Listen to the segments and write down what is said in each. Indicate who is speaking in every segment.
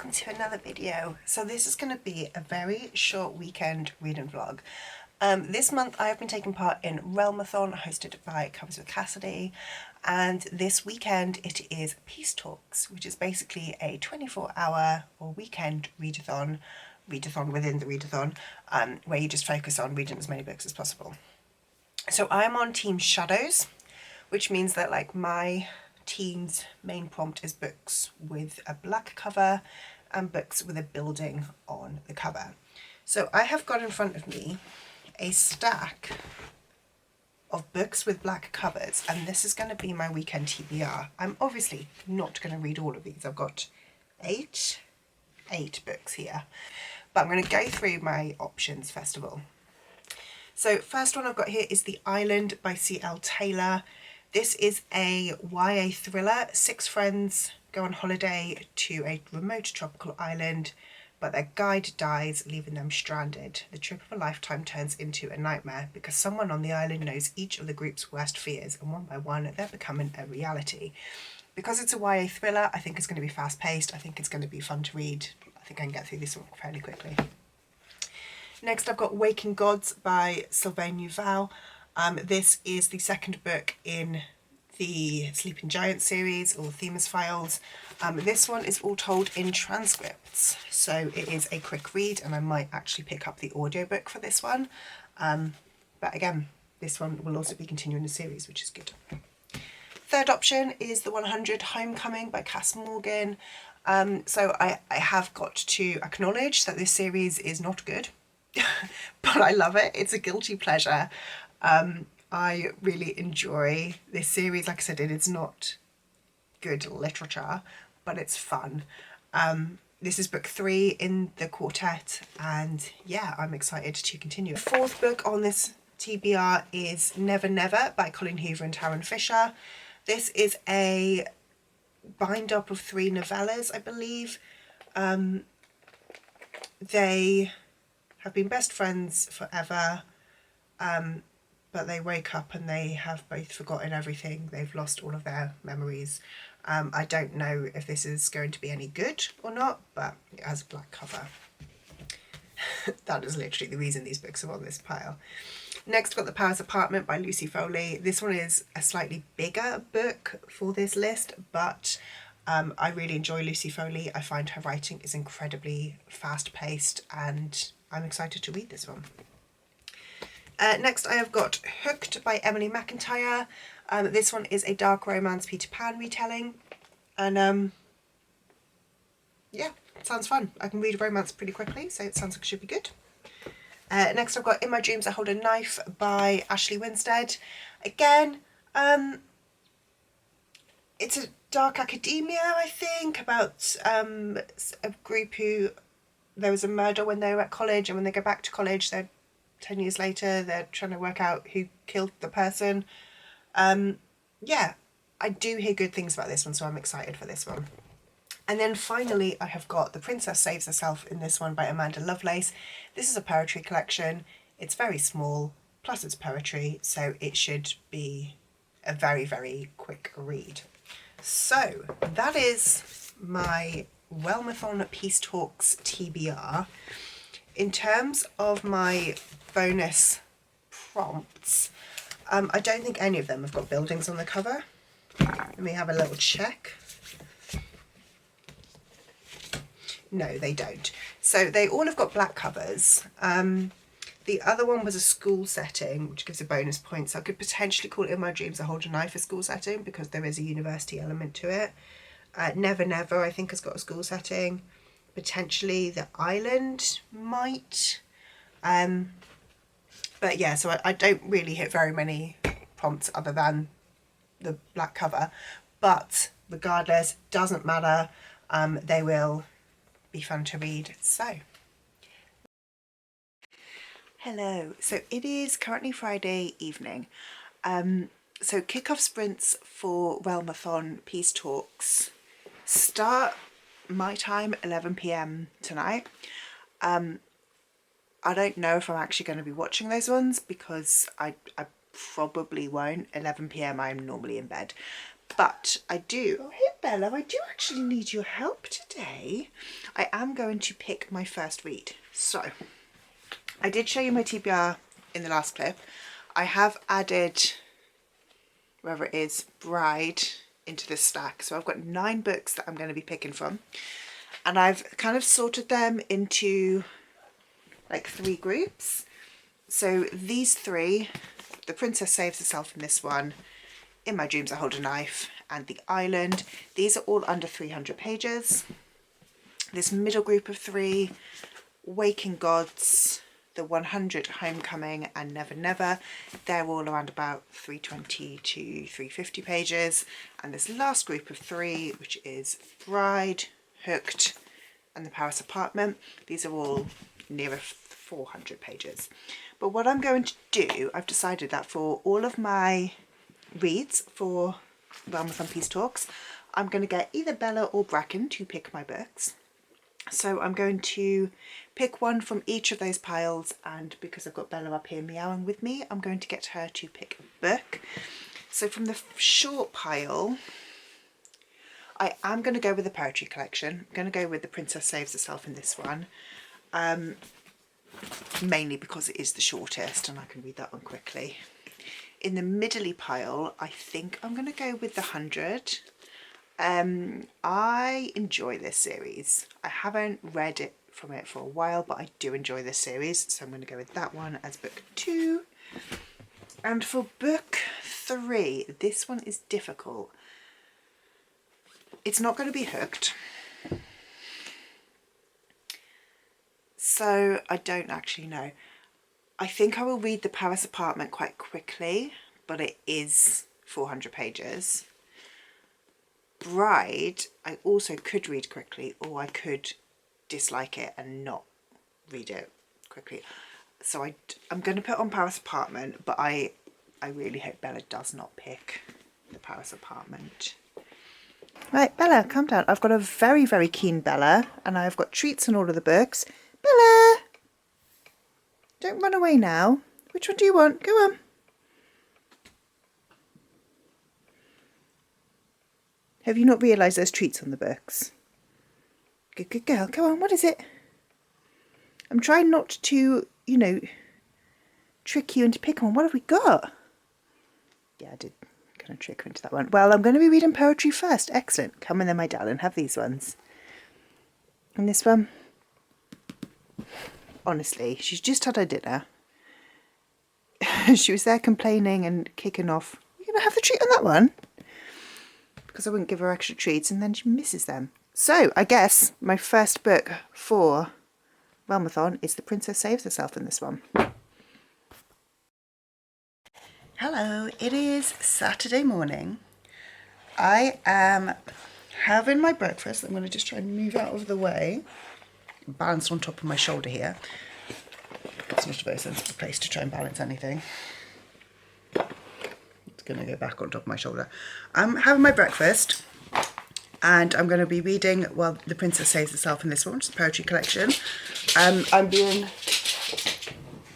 Speaker 1: welcome to another video. So this is going to be a very short weekend reading vlog. This month I have been taking part in Realmathon hosted by CoverswithCassidy, and this weekend it is Peace Talks, which is basically a 24-hour or weekend readathon within the readathon, where you just focus on reading as many books as possible. So I'm on Team Shadows, which means that like my team's main prompt is books with a black cover and books with a building on the cover. So I have got in front of me a stack of books with black covers, and this is going to be my weekend TBR. I'm obviously not going to read all of these. I've got eight books here, but I'm going to go through my options first of all. So first one I've got here is The Island by C.L. Taylor. This is a YA thriller. 6 friends go on holiday to a remote tropical island, but their guide dies, leaving them stranded. The trip of a lifetime turns into a nightmare because someone on the island knows each of the group's worst fears, and one by one they're becoming a reality. Because it's a YA thriller, I think it's going to be fast-paced. I think it's going to be fun to read. I think I can get through this one fairly quickly. Next I've got Waking Gods by Sylvain Neuvel. This is the second book in the Sleeping Giant series, or Themis Files. This one is all told in transcripts, so it is a quick read, and I might actually pick up the audiobook for this one. But again, this one will also be continuing the series, which is good. Third option is The 100 Homecoming by Cass Morgan. So I have got to acknowledge that this series is not good, but I love it. It's a guilty pleasure. I really enjoy this series. Like I said, it is not good literature, but it's fun. This is book 3 in the quartet, and yeah, I'm excited to continue. The fourth book on this TBR is Never Never by Colin Hoover and Taryn Fisher. This is a bind up of 3 novellas, I believe. They have been best friends forever, but they wake up and they have both forgotten everything. They've lost all of their memories. I don't know if this is going to be any good or not, but it has a black cover. That is literally the reason these books are on this pile. Next, got The Paris Apartment by Lucy Foley. This one is a slightly bigger book for this list, but I really enjoy Lucy Foley. I find her writing is incredibly fast-paced, and I'm excited to read this one. Next I have got Hooked by Emily McIntyre. This one is a dark romance Peter Pan retelling, and yeah, it sounds fun. I can read a romance pretty quickly, so it sounds like it should be good. Next I've got In My Dreams I Hold a Knife by Ashley Winstead. Again, it's a dark academia, I think, about a group who, there was a murder when they were at college, and when they go back to college, they're 10 years later, they're trying to work out who killed the person. Yeah, I do hear good things about this one, so I'm excited for this one. And then finally, I have got The Princess Saves Herself in this one by Amanda Lovelace. This is a poetry collection. It's very small, plus it's poetry, so it should be a very, very quick read. So that is my Realmathon Peace Talks TBR. In terms of my bonus prompts, I don't think any of them have got buildings on the cover. Let me have a little check. No, they don't. So they all have got black covers. The other one was a school setting, which gives a bonus point. So I could potentially call In My Dreams I Hold a Knife a school setting, because there is a university element to it. Never Never, I think, has got a school setting. Potentially The Island might. But yeah, so I don't really hit very many prompts other than the black cover. But regardless, doesn't matter. They will be fun to read. So, hello. So it is currently Friday evening. So kickoff sprints for Realmathon Peace Talks start my time, 11 PM tonight. I don't know if I'm actually going to be watching those ones, because I probably won't. 11 PM I'm normally in bed, But I do, oh hey Bella, I do actually need your help today. I am going to pick my first read. So, I did show you my TBR in the last clip. I have added, wherever it is, Bride into this stack. So I've got 9 books that I'm going to be picking from. And I've kind of sorted them into like 3 groups. So these 3, The Princess Saves Herself in this one, In My Dreams I Hold a Knife, and The Island. These are all under 300 pages. This middle group of 3, Waking Gods, The 100, Homecoming, and Never Never. They're all around about 320 to 350 pages. And this last group of 3, which is Bride, Hooked, and The Paris Apartment. These are all nearer 400 pages. But what I'm going to do, I've decided that for all of my reads for Realmathon Peace Talks, I'm going to get either Bella or Bracken to pick my books. So I'm going to pick one from each of those piles, and because I've got Bella up here meowing with me, I'm going to get her to pick a book. So from the short pile, I am going to go with the poetry collection. I'm going to go with The Princess Saves Herself in this one, mainly because it is the shortest and I can read that one quickly. In the middly pile, I think I'm going to go with The 100. I enjoy this series. I haven't read it from it for a while, but I do enjoy this series, so I'm going to go with that one as book 2. And for book 3, this one is difficult. It's not going to be Hooked, so I don't actually know. I think I will read The Paris Apartment quite quickly, but it is 400 pages. Bride, I also could read quickly, or I could dislike it and not read it quickly. So I'm going to put on Paris Apartment, but I really hope Bella does not pick The Paris Apartment. Right, Bella, calm down. I've got a very, very keen Bella, and I've got treats on all of the books. Bella! Don't run away now. Which one do you want? Go on. Have you not realised there's treats on the books? Good girl. Go on, what is it? I'm trying not to, you know, trick you into picking one. What have we got? Yeah, I did kind of trick her into that one. Well, I'm going to be reading poetry first. Excellent. Come on then, my darling. Have these ones. And this one. Honestly, she's just had her dinner. She was there complaining and kicking off. You're going to have the treat on that one? Because I wouldn't give her extra treats, and then she misses them. So, I guess my first book for Realmathon is The Princess Saves Herself in this one. Hello, it is Saturday morning. I am having my breakfast. I'm going to just try and move out of the way. Balanced on top of my shoulder here. It's not a very sensible place to try and balance anything. It's going to go back on top of my shoulder. I'm having my breakfast, and I'm going to be reading, well, The Princess Saves Herself in this one, which is a poetry collection.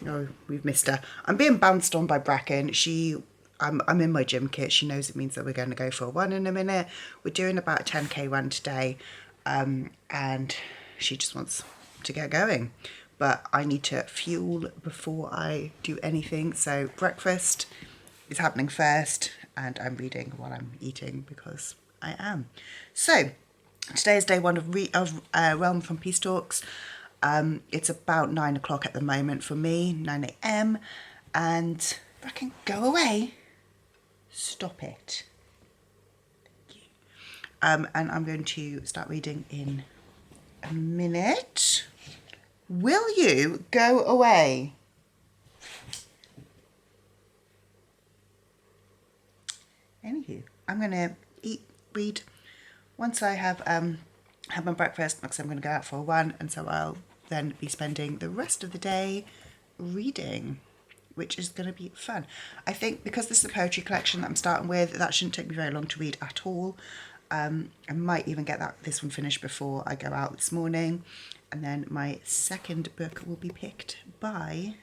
Speaker 1: No, we've missed her. I'm being bounced on by Bracken. I'm in my gym kit. She knows it means that we're going to go for a run in a minute. We're doing about a 10k run today, and she just wants to get going. But I need to fuel before I do anything. So breakfast is happening first, and I'm reading while I'm eating because I am. So today is day 1 of Realmathon Peace Talks. It's about 9 o'clock at the moment for me, 9 a.m. And I can go away. Stop it. Thank you. And I'm going to start reading in a minute. Will you go away? Anywho, I'm going to read once I have my breakfast, because I'm going to go out for a run, and so I'll then be spending the rest of the day reading, which is going to be fun. I think because this is a poetry collection that I'm starting with, that shouldn't take me very long to read at all. I might even get this one finished before I go out this morning, and then my second book will be picked by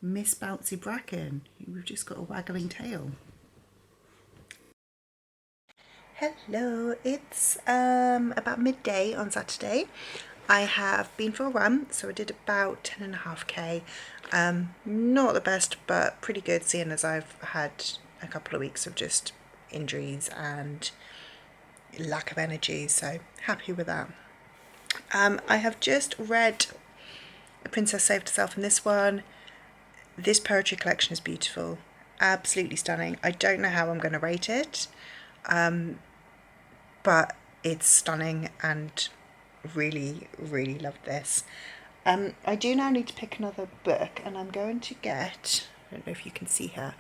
Speaker 1: Miss Bouncy Bracken, who we've just got a waggling tail. Hello, it's about midday on Saturday. I have been for a run, so I did about 10.5k. Not the best, but pretty good, seeing as I've had a couple of weeks of just injuries and lack of energy, so happy with that. I have just read A Princess Saved Herself in this one. This poetry collection is beautiful, absolutely stunning. I don't know how I'm going to rate it, but it's stunning and really, really loved this. I do now need to pick another book, and I'm going to get, I don't know if you can see her,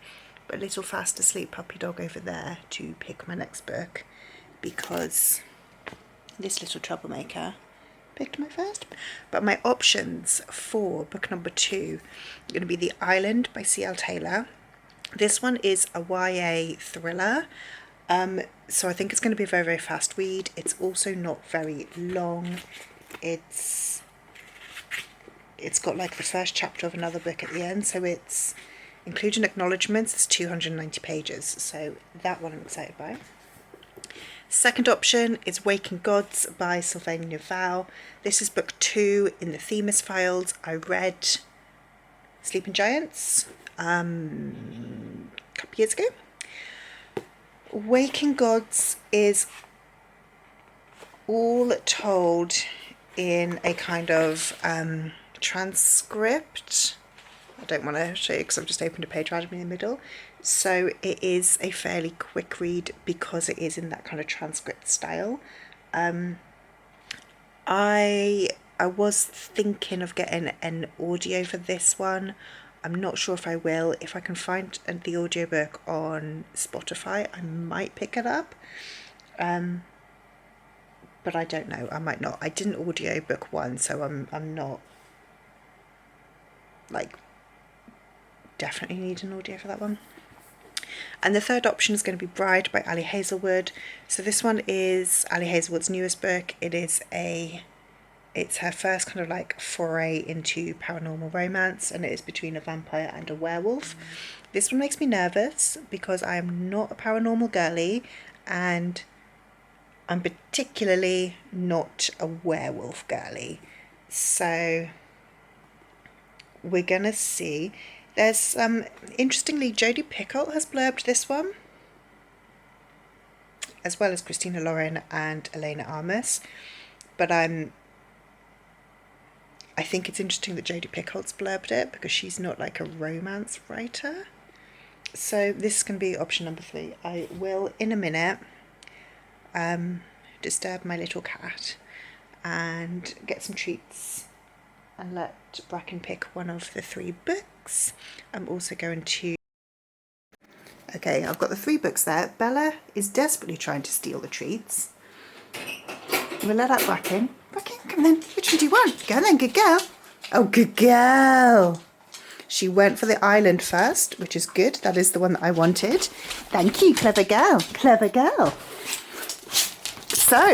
Speaker 1: but a little fast asleep puppy dog over there to pick my next book, because this little troublemaker picked my first. But my options for book number 2 are going to be The Island by C.L. Taylor. This one is a YA thriller, so I think it's going to be a very, very fast read. It's also not very long. It's got like the first chapter of another book at the end, so it's, including acknowledgements, it's 290 pages, so that one I'm excited by. Second option is Waking Gods by Sylvania Vow. This is book 2 in the Themis Files. I read Sleeping Giants a couple years ago. Waking Gods is all told in a kind of transcript. I don't want to show you because I've just opened a page randomly in the middle. So it is a fairly quick read because it is in that kind of transcript style. I was thinking of getting an audio for this one. I'm not sure if I will. If I can find the audiobook on Spotify, I might pick it up. But I don't know. I might not. I didn't audiobook one, so I'm not like definitely need an audio for that one. And the third option is going to be Bride by Ali Hazelwood. So this one is Ali Hazelwood's newest book. It's her first kind of like foray into paranormal romance, and it is between a vampire and a werewolf. This one makes me nervous because I am not a paranormal girly, and I'm particularly not a werewolf girly. So we're gonna see. There's interestingly, Jodie Picoult has blurbed this one, as well as Christina Lauren and Elena Armas. But I think it's interesting that Jodie Picoult's blurbed it because she's not like a romance writer. So this can be option number 3. I will in a minute disturb my little cat and get some treats and let Bracken pick one of the 3 books. I'm also going to... Okay, I've got the 3 books there. Bella is desperately trying to steal the treats. We'll let out Bracken. Bracken, come then. Which one do you want? Go then, good girl. Oh, good girl. She went for the island first, which is good. That is the one that I wanted. Thank you, clever girl. Clever girl. So,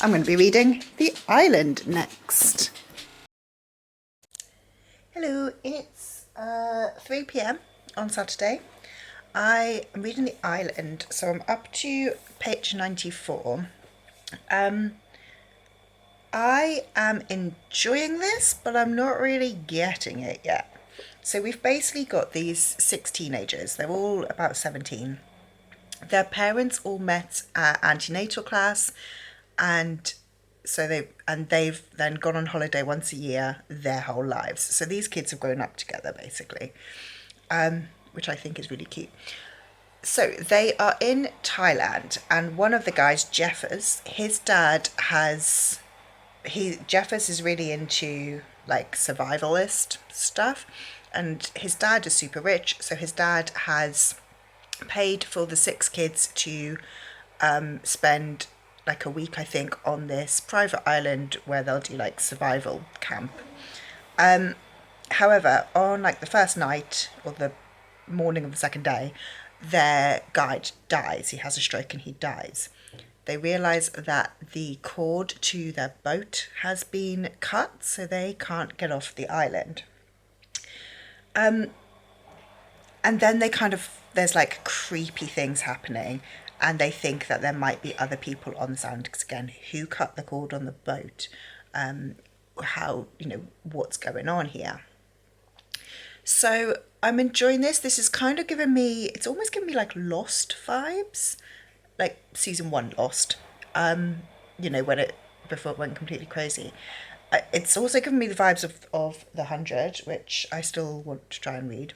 Speaker 1: I'm going to be reading The Island next. Hello, it's 3 p.m. on Saturday. I am reading The Island, so I'm up to page 94. I am enjoying this, but I'm not really getting it yet. So we've basically got these 6 teenagers. They're all about 17. Their parents all met at antenatal class, and so they've then gone on holiday once a year their whole lives. So these kids have grown up together basically, which I think is really cute. So they are in Thailand, and one of the guys, Jeffers, his dad has... Jeffers is really into like survivalist stuff, and his dad is super rich, so his dad has paid for the 6 kids to spend like a week, I think, on this private island where they'll do like survival camp. However, on like the first night or the morning of the second day, their guide dies. He has a stroke and he dies. They realise that the cord to their boat has been cut, so they can't get off the island. And then they kind of, there's like creepy things happening, and they think that there might be other people on this island, because again, who cut the cord on the boat, how, you know, what's going on here. So I'm enjoying this. This is kind of giving me, it's almost giving me like Lost vibes, like season 1 Lost, you know, when it, before it went completely crazy. It's also given me the vibes of The 100, which I still want to try and read.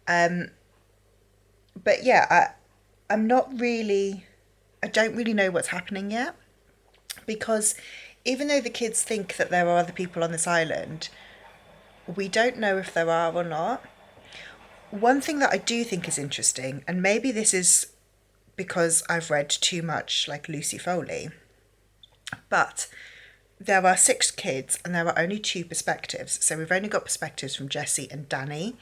Speaker 1: But yeah, I'm not really, I don't really know what's happening yet, because even though the kids think that there are other people on this island, we don't know if there are or not. One thing that I do think is interesting, and maybe this is because I've read too much like Lucy Foley, but there are 6 kids and there are only 2 perspectives. So we've only got perspectives from Jessie and Danny,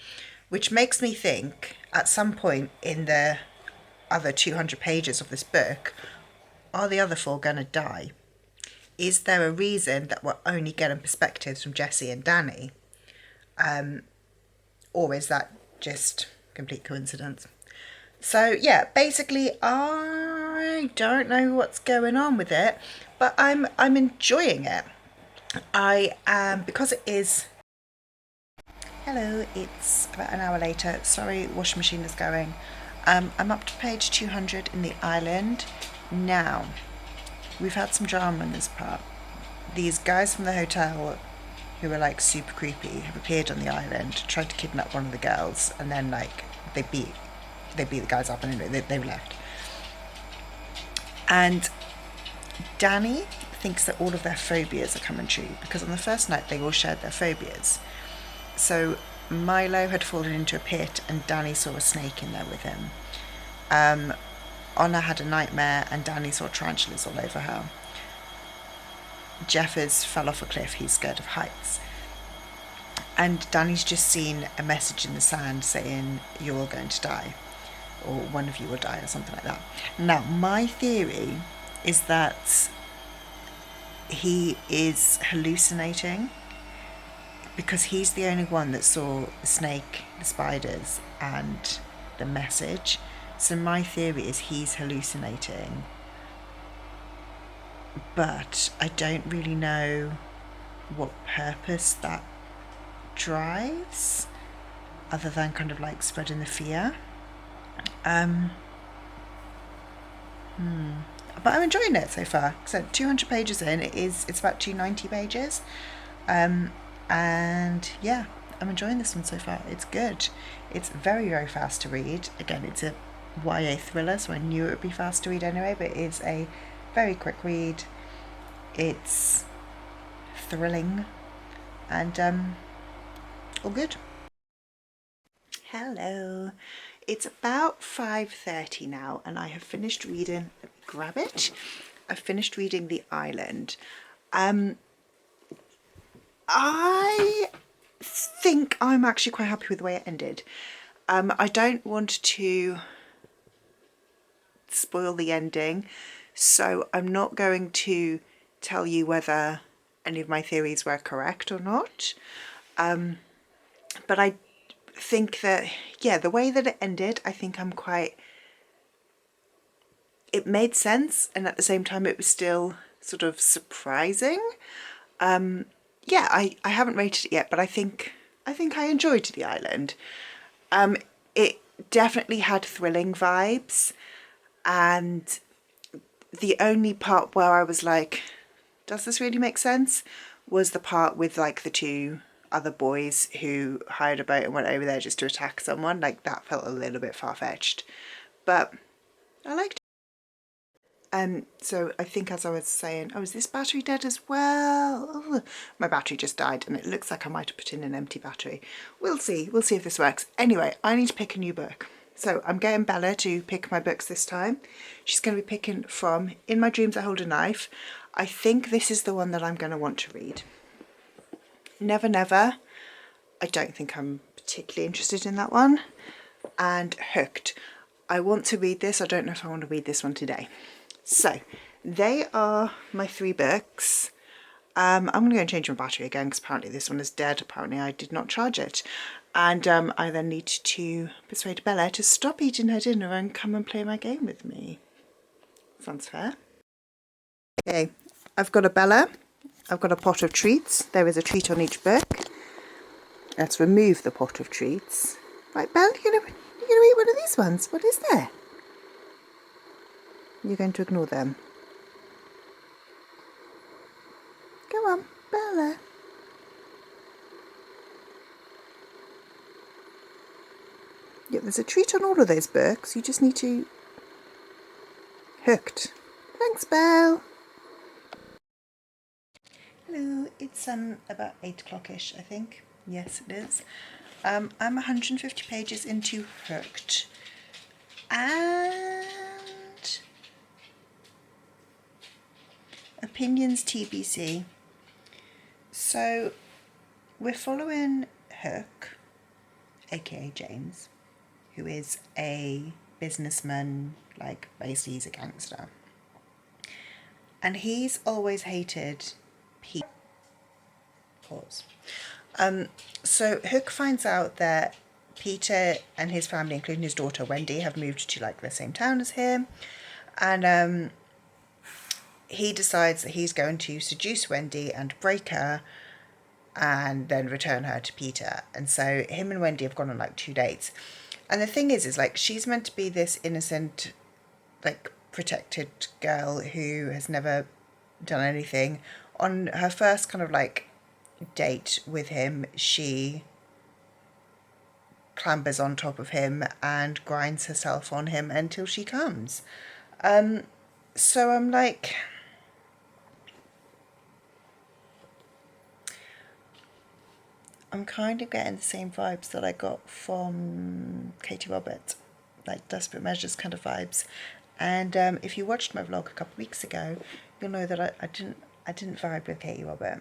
Speaker 1: which makes me think at some point in the other 200 pages of this book, are the other 4 going to die? Is there a reason that we're only getting perspectives from Jessie and Danny? Or is that just complete coincidence? So yeah, basically I don't know what's going on with it, but I'm enjoying it. I am, because it is, hello, it's about an hour later. Sorry, washing machine is going. I'm up to page 200 in the island. Now, we've had some drama in this part. These guys from the hotel, who are like super creepy, have appeared on the island, tried to kidnap one of the girls, and then like they beat the guys up, and they left. And Danny thinks that all of their phobias are coming true, because on the first night they all shared their phobias. So Milo had fallen into a pit and Danny saw a snake in there with him. Honor had a nightmare and Danny saw tarantulas all over her. Jeffers fell off a cliff, he's scared of heights. And Danny's just seen a message in the sand saying, "You're all going to die," or "One of you will die," or something like that. Now, my theory is that he is hallucinating, because he's the only one that saw the snake, the spiders, and the message. So my theory is he's hallucinating. But I don't really know what purpose that drives, other than kind of like spreading the fear. But I'm enjoying it so far. So 200 pages in, it's about 290 pages. And yeah, I'm enjoying this one so far. It's good. It's very, very fast to read. Again, it's a YA thriller, so I knew it would be fast to read anyway, but it's a very quick read. It's thrilling and all good. Hello. It's about 5:30 now and I have finished reading, let me grab it. I've finished reading The Island. I think I'm actually quite happy with the way it ended. I don't want to spoil the ending, so I'm not going to tell you whether any of my theories were correct or not. But I think that, yeah, the way that it ended, I think it made sense, and at the same time it was still sort of surprising. Yeah, I haven't rated it yet, but I think I enjoyed The Island. It definitely had thrilling vibes, and the only part where I was like, does this really make sense, was the part with like the 2 other boys who hired a boat and went over there just to attack someone. Like, that felt a little bit far-fetched, but I liked it. So I think, as I was saying, oh, is this battery dead as well? Oh, my battery just died and it looks like I might have put in an empty battery. We'll see if this works. Anyway, I need to pick a new book. So I'm getting Bella to pick my books this time. She's going to be picking from In My Dreams I Hold a Knife. I think this is the one that I'm going to want to read. Never Never. I don't think I'm particularly interested in that one. And Hooked. I want to read this. I don't know if I want to read this one today. So they are my 3 books. I'm going to go and change my battery again because apparently this one is dead. Apparently I did not charge it. And I then need to persuade Bella to stop eating her dinner and come and play my game with me. Sounds fair. Okay, I've got a Bella. I've got a pot of treats. There is a treat on each book. Let's remove the pot of treats. Right, Belle, you're gonna eat one of these ones. What is there? You're going to ignore them. Go on, Bella. Yeah, there's a treat on all of those books. You just need to... Hooked. Thanks, Belle. Hello, it's about 8 o'clock-ish, I think. Yes, it is. I'm 150 pages into Hooked. And... Opinions TBC. So, we're following Hook, aka James, who is a businessman, like basically he's a gangster. And he's always hated Pete. Pause. So Hook finds out that Peter and his family, including his daughter Wendy, have moved to like the same town as him. And he decides that he's going to seduce Wendy and break her and then return her to Peter. And so him and Wendy have gone on like 2 dates. And the thing is like she's meant to be this innocent, like protected girl who has never done anything. On her first kind of like date with him, she clambers on top of him and grinds herself on him until she comes. So I'm like, I'm kind of getting the same vibes that I got from Katie Roberts, like Desperate Measures kind of vibes. And if you watched my vlog a couple of weeks ago, you'll know that I didn't vibe with Katie Roberts.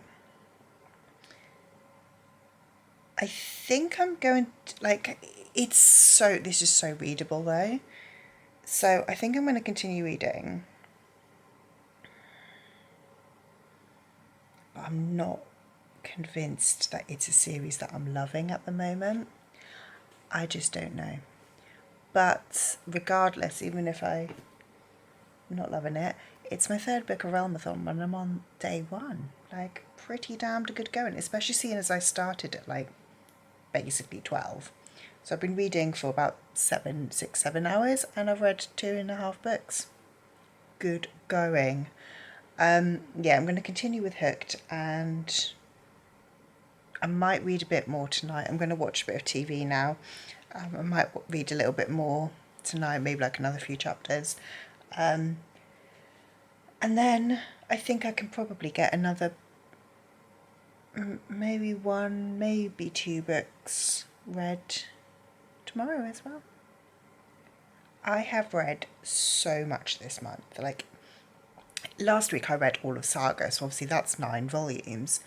Speaker 1: I think I'm going to, like, this is so readable though. So I think I'm going to continue reading. But I'm not convinced that it's a series that I'm loving at the moment. I just don't know. But regardless, even if I'm not loving it, it's my third book of Realmathon and I'm on day 1. Like, pretty damned good going, especially seeing as I started at like basically 12. So I've been reading for about 7 hours and I've read 2.5 books. Good going. Yeah, I'm going to continue with Hooked and I might read a bit more tonight. I'm going to watch a bit of TV now. I might read a little bit more tonight, maybe like another few chapters. And then I think I can probably get another, maybe 1, maybe 2 books read tomorrow as well. I have read so much this month. Like, last week I read all of Saga, so obviously that's 9 volumes.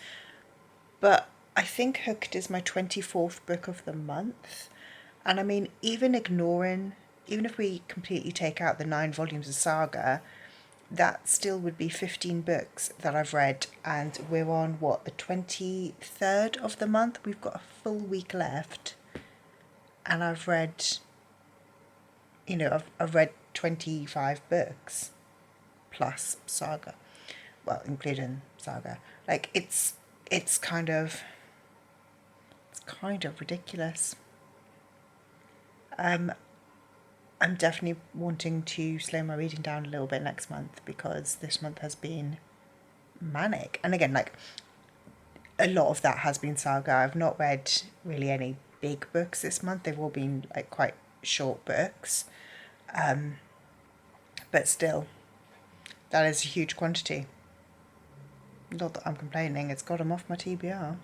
Speaker 1: But I think Hooked is my 24th book of the month. And I mean, even if we completely take out the 9 volumes of Saga, that still would be 15 books that I've read. And we're on, what, the 23rd of the month? We've got a full week left. And I've read, I've read 25 books plus Saga. Well, including Saga. Like, it's kind of ridiculous. I'm definitely wanting to slow my reading down a little bit next month because this month has been manic. And again, like, a lot of that has been Saga. I've not read really any big books this month. They've all been like quite short books. But still, that is a huge quantity. Not that I'm complaining, it's got them off my TBR.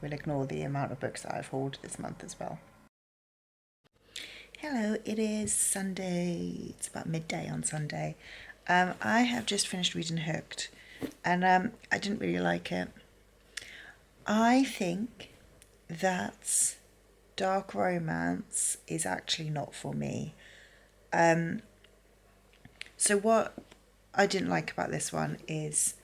Speaker 1: We'll ignore the amount of books that I've hauled this month as well. Hello, it is Sunday. It's about midday on Sunday. I have just finished reading Hooked, and I didn't really like it. I think that dark romance is actually not for me. So what I didn't like about this one is,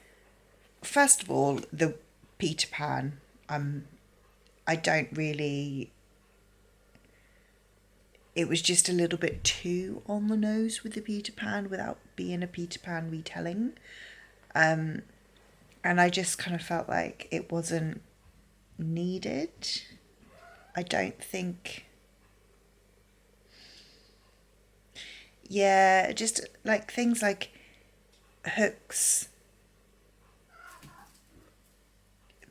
Speaker 1: first of all, the Peter Pan. I don't really... it was just a little bit too on the nose with the Peter Pan without being a Peter Pan retelling. And I just kind of felt like it wasn't needed. I don't think... Yeah, just like things like Hook's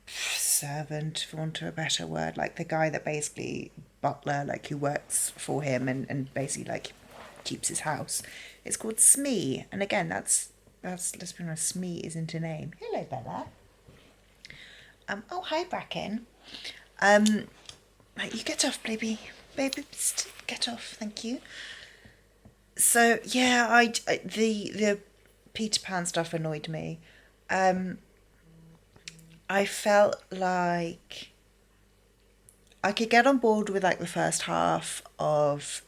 Speaker 1: servant, for want of a better word, like the guy that basically, butler, like who works for him and basically like keeps his house. It's called Smee, and again, that's let's be honest, Smee isn't a name. Hello, Bella. Oh, hi, Bracken. Right, you get off, baby. Baby, get off, thank you. So yeah, the Peter Pan stuff annoyed me. I felt like I could get on board with like the first half of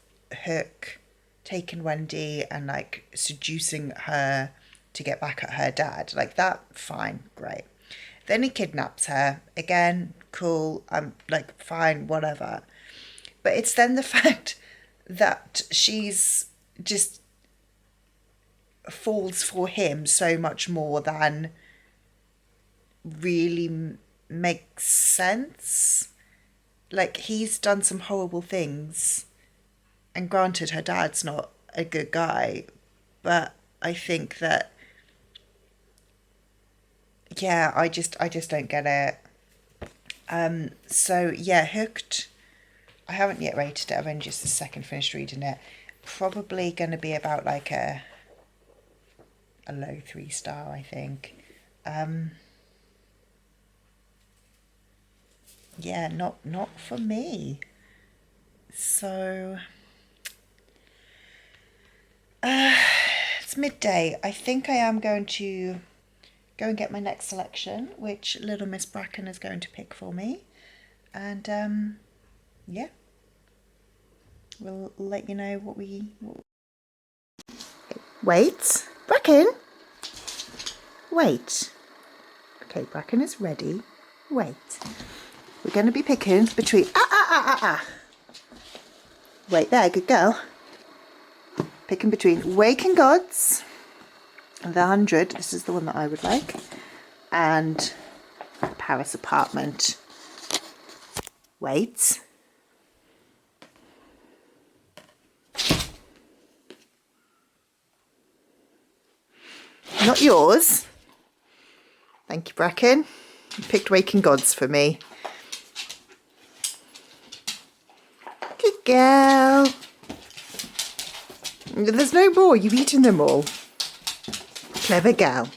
Speaker 1: Hook taking Wendy and like seducing her to get back at her dad. Like that, fine, great. Then he kidnaps her. Again, cool. I'm like, fine, whatever. But it's then the fact that she's just falls for him so much more than really makes sense. Like, he's done some horrible things, and granted, her dad's not a good guy, but I think that, yeah, I just don't get it. So yeah, Hooked, I haven't yet rated it. I've only just the second finished reading it. Probably going to be about like a low 3-star, I think. Yeah, not for me. So it's midday. I think I am going to go and get my next selection, which little Miss Bracken is going to pick for me. And yeah, we'll let you know what we... Wait, Bracken! Wait. Okay, Bracken is ready. Wait. We're going to be picking between... Wait there, good girl. Picking between Waking Gods, The 100, this is the one that I would like, and Paris Apartment. Wait. Not yours. Thank you, Bracken. You picked Waking Gods for me. Good girl. There's no more. You've eaten them all. Clever girl.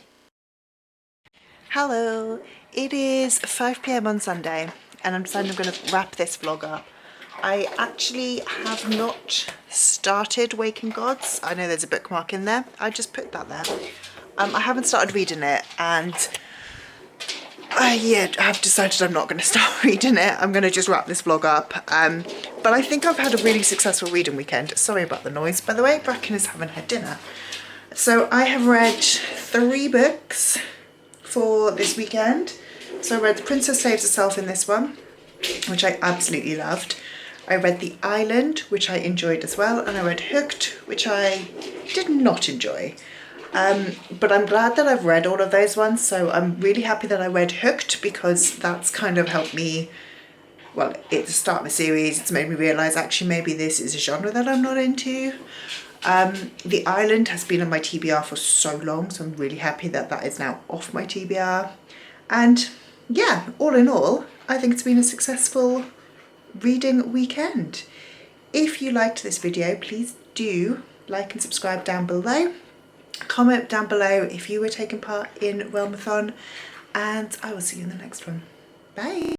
Speaker 1: Hello. It is 5 p.m. on Sunday, and I'm deciding I'm going to wrap this vlog up. I actually have not started Waking Gods. I know there's a bookmark in there. I just put that there. I haven't started reading it, and yeah, I've decided I'm not going to start reading it. I'm going to just wrap this vlog up. But I think I've had a really successful reading weekend. Sorry about the noise, by the way. Bracken is having her dinner. So I have read 3 books for this weekend. So I read The Princess Saves Herself in this one, which I absolutely loved. I read The Island, which I enjoyed as well. And I read Hooked, which I did not enjoy. But I'm glad that I've read all of those ones, so I'm really happy that I read Hooked, because that's kind of helped me, well, it's the start of a series, it's made me realise actually maybe this is a genre that I'm not into. The Island has been on my TBR for so long, so I'm really happy that that is now off my TBR. And yeah, all in all, I think it's been a successful reading weekend. If you liked this video, please do like and subscribe down below. Comment down below if you were taking part in Realmathon, and I will see you in the next one. Bye!